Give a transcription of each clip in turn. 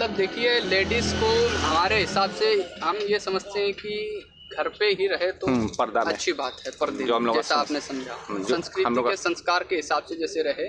मतलब देखिए, लेडीज़ को हमारे हिसाब से हम ये समझते हैं कि घर पे ही रहे तो पर्दा अच्छी बात है। पर्दे जो हम लोग जैसा आपने समझा, संस्कृति के संस्कार के हिसाब से जैसे रहे।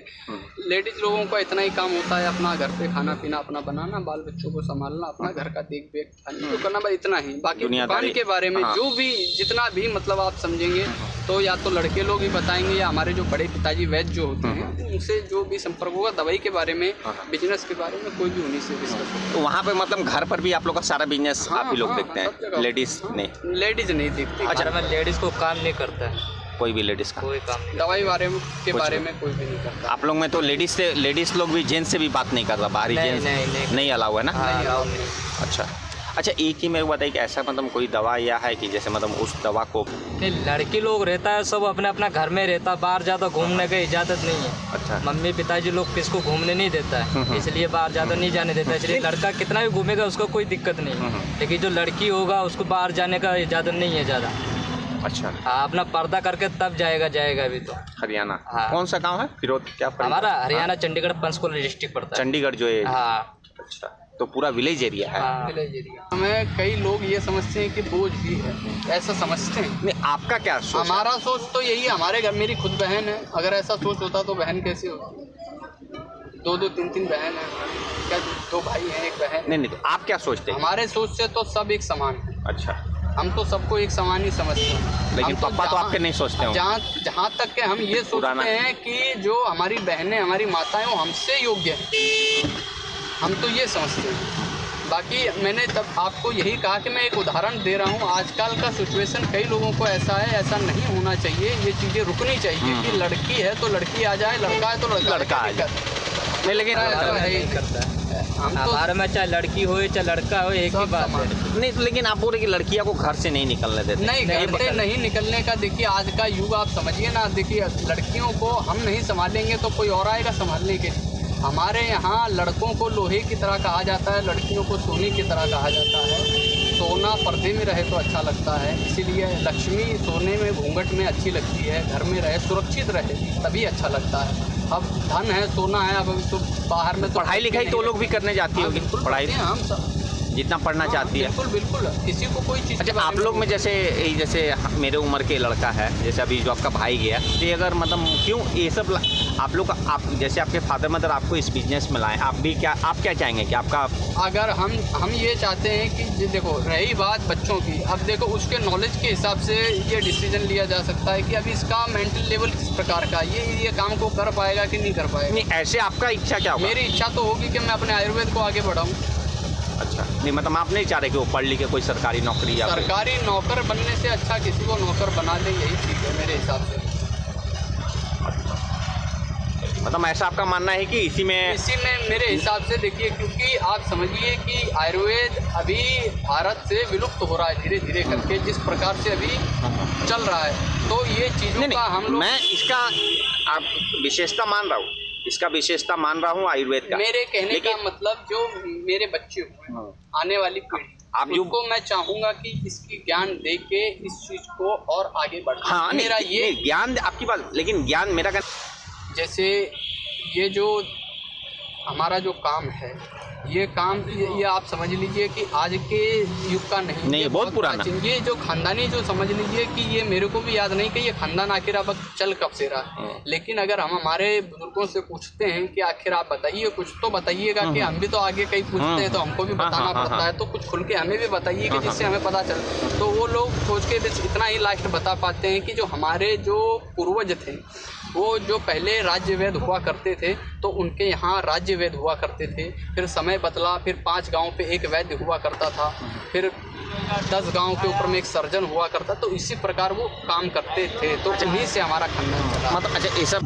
लेडीज लोगों का इतना ही काम होता है, अपना घर पे खाना पीना अपना बनाना, बाल बच्चों को संभालना, अपना घर का देख रेख तो करना, बस इतना ही। बाकी दुकान के बारे में जो भी जितना भी मतलब आप समझेंगे तो या तो लड़के लोग ही बताएंगे या हमारे जो बड़े पिताजी वैद्य जो होते हैं उनसे जो भी संपर्क होगा, दवाई के बारे में, बिजनेस के बारे में, कोई भी उन्हीं से डिस्कस होगा। तो वहाँ पे मतलब घर पर भी आप लोग का सारा बिजनेस आप ही लोग देखते हैं, लेडीज नहीं? लेडीज नहीं देखती। अच्छा, मैं लेडीज को काम नहीं करता है, कोई भी लेडीज का कोई काम नहीं। दवाई के बारे में कोई भी नहीं करता। आप लोग में तो लेडीज लोग भी जेंट्स से भी बात नहीं करता, बाहरी जेंट्स नहीं अलाउ है ना? अच्छा अच्छा, एक ही मेरे को बताइए कि ऐसा मतलब कोई दवा या है कि जैसे मतलब उस दवा को नहीं, लड़की लोग रहता है सब अपने अपना घर में रहता, बाहर ज़्यादा घूमने की इजाज़त नहीं है। अच्छा, मम्मी पिताजी लोग किसको घूमने नहीं देता है, इसलिए बाहर ज़्यादा नहीं जाने देता है। इसलिए लड़का कितना भी घूमेगा उसको कोई दिक्कत नहीं है, लेकिन जो लड़की होगा उसको बाहर जाने का इजाज़त नहीं है ज़्यादा। अच्छा, हाँ, अपना पर्दा करके तब जाएगा अभी तो। हरियाणा? हाँ। कौन सा गाँव है फिरोज? क्या हमारा हरियाणा चंडीगढ़ पंचकुला डिस्ट्रिक्ट पड़ता है। चंडीगढ़ जो है? हाँ। अच्छा, तो पूरा विलेज एरिया है? हाँ। Village area. हमें कई लोग ये समझते हैं कि बोझ ही है, ऐसा समझते हैं। नहीं, आपका क्या सोच? हमारा सोच तो यही है। हमारे घर मेरी खुद बहन है, अगर ऐसा सोच होता तो बहन कैसे होती? दो तीन बहन है, क्या 2 भाई हैं 1 बहन? नहीं, तो आप क्या सोचते हैं? हमारे सोच से तो सब एक समान है। अच्छा, हम तो सबको एक समान ही समझते हैं। लेकिन पापा तो आपके नहीं सोचते होंगे? जहाँ तक के हम ये सोचते हैं कि जो हमारी बहनें, हमारी माताएं, वो हमसे योग्य हैं, हम तो ये समझते हैं। बाकी मैंने तब आपको यही कहा कि मैं एक उदाहरण दे रहा हूँ। आजकल का सिचुएशन कई लोगों को ऐसा है, ऐसा नहीं होना चाहिए। ये चीज़ें रुकनी चाहिए कि लड़की है तो लड़की आ जाए, लड़का है तो लड़का आ जाए। नहीं, लेकिन नहीं करता है। हमारे में चाहे लड़की हो चाहे लड़का हो, एक ही बात है। नहीं, लेकिन आप बोल रहे कि लड़कियां को घर से नहीं निकलने देते? नहीं, घर से नहीं निकलने का देखिए आज का युग आप समझिए ना। देखिए, लड़कियों को हम नहीं संभालेंगे तो कोई और आएगा संभालने के लिए। हमारे यहाँ लड़कों को लोहे की तरह कहा जाता है, लड़कियों को सोने की तरह कहा जाता है। सोना पर्दे में रहे तो अच्छा लगता है, इसीलिए लक्ष्मी सोने में घूंघट में अच्छी लगती है। घर में रहे, सुरक्षित रहे, तभी अच्छा लगता है। अब धन है, सोना है, अब तो बाहर में तो पढ़ाई लिखाई तो लोग भी करने जाती होगी? पढ़ाई हम सब जितना पढ़ना चाहती है। बिल्कुल, किसी को कोई चीज़। अच्छा, आप लोग में जैसे मेरे उम्र के लड़का है, जैसे अभी जो आपका भाई गया, ये अगर मतलब क्यों ये सब आप लोग आप जैसे आपके फादर मदर आपको इस बिजनेस में लाएं, आप क्या चाहेंगे कि आपका? अगर हम ये चाहते हैं कि देखो, रही बात बच्चों की, अब देखो उसके नॉलेज के हिसाब से ये डिसीजन लिया जा सकता है कि अभी इसका मेंटल लेवल किस प्रकार का, ये काम को कर पाएगा कि नहीं कर पाएगा। नहीं, ऐसे आपका इच्छा क्या होगा? मेरी इच्छा तो होगी कि मैं अपने आयुर्वेद को आगे बढ़ाऊँ। अच्छा, नहीं मतलब आप नहीं चाह रहे कि वो पढ़ लिख के कोई सरकारी नौकरी या सरकारी नौकर बनने से अच्छा किसी को नौकर बना दे, यही ठीक है मेरे हिसाब से। मतलब ऐसा आपका मानना है कि इसी में मेरे हिसाब से देखिए, क्योंकि आप समझिए कि आयुर्वेद अभी भारत से विलुप्त हो रहा है धीरे धीरे करके, जिस प्रकार से अभी चल रहा है। तो ये चीज़ों का हम लोग, मैं इसका आप विशेषता मान रहा हूँ, इसका विशेषता मान रहा हूँ आयुर्वेद का। मेरे कहने का मतलब जो मेरे बच्चे हुए, आने वाली पीढ़ी, आप उनको मैं चाहूँगा कि इसकी ज्ञान दे के इस चीज़ को और आगे बढ़ाएं। हाँ, मेरा ये ज्ञान आपकी बात, लेकिन ज्ञान मेरा जैसे ये जो हमारा जो काम है, ये काम ये आप समझ लीजिए कि आज के युग का नहीं, बहुत पुराना। ये जो खानदानी जो समझ लीजिए कि ये मेरे को भी याद नहीं कि ये खानदान आखिर अब चल कब से रहा है। लेकिन अगर हम हमारे बुजुर्गों से पूछते हैं कि आखिर आप बताइए, कुछ तो बताइएगा कि हम भी तो आगे कहीं पूछते हैं तो हमको भी बताना पड़ता है, तो कुछ खुल के हमें भी बताइए कि जिससे हमें पता चले। तो वो लोग सोच के बस इतना ही लास्ट बता पाते हैं कि जो हमारे जो पूर्वज थे, वो जो पहले राज्य वैद्य हुआ करते थे, तो उनके यहाँ राज्य वैद्य हुआ करते थे। फिर समय बदला, फिर 5 गांव पे एक वैद्य हुआ करता था, फिर 10 गांव के ऊपर में एक सर्जन हुआ करता। तो इसी प्रकार वो काम करते थे, तो उन्हीं से हमारा खानदान चला। मतलब अच्छा, ये सब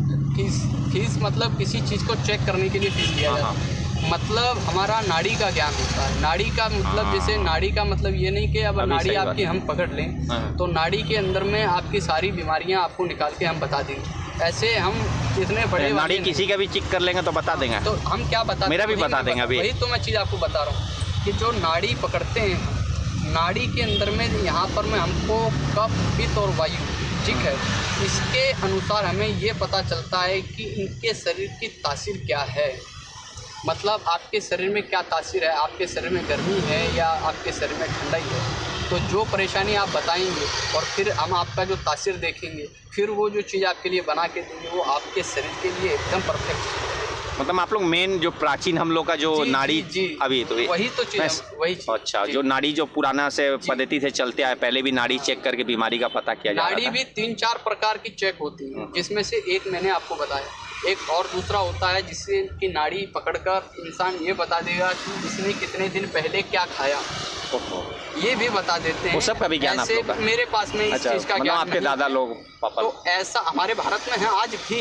फीस मतलब किसी चीज़ को चेक करने के लिए फीस दिया जाता है। मतलब हमारा नाड़ी का ज्ञान होता है। नाड़ी का मतलब जैसे नाड़ी का मतलब ये नहीं कि अब नाड़ी आपकी हम पकड़ लें तो नाड़ी के अंदर में आपकी सारी बीमारियाँ आपको निकाल के हम बता देंगे। ऐसे हम इतने बड़े नाड़ी किसी का भी चेक कर लेंगे तो बता देंगे। तो हम क्या बता, मेरा भी बता देंगे अभी। वही तो मैं चीज़ आपको बता रहा हूँ कि जो नाड़ी पकड़ते हैं, नाड़ी के अंदर में यहाँ पर में हमको कफ, पित्त और वायु, ठीक है, इसके अनुसार हमें ये पता चलता है कि इनके शरीर की तासीर क्या है। मतलब आपके शरीर में क्या तासीर है, आपके शरीर में गर्मी है या आपके शरीर में ठंडाई है। तो जो परेशानी आप बताएंगे और फिर हम आपका जो तासीर देखेंगे, फिर वो जो चीज़ आपके लिए बना के देंगे वो आपके शरीर के लिए एकदम परफेक्ट। मतलब आप लोग मेन जो प्राचीन हम लोग का जो जी, नाड़ी जी, जी। अभी तो वही तो चीज़ बस। है, वही चीज़। अच्छा, जी। जो नाड़ी जो पुराना से पद्धति से चलते आए, पहले भी नाड़ी चेक करके बीमारी का पता किया जा नाड़ी रहा भी 3-4 प्रकार की चेक होती है, जिसमें से एक मैंने आपको बताया, एक और दूसरा होता है जिससे कि नाड़ी पकड़कर इंसान ये बता देगा कि इसने कितने दिन पहले क्या खाया, था। ये भी बता देते हैं। वो सब का भी ज्ञान आप ऐसे लोग का? मेरे पास में इस अच्छा, चीज़ का मतलब ज्ञान आपके नहीं दादा है। लोग पापा तो ऐसा हमारे भारत में है आज भी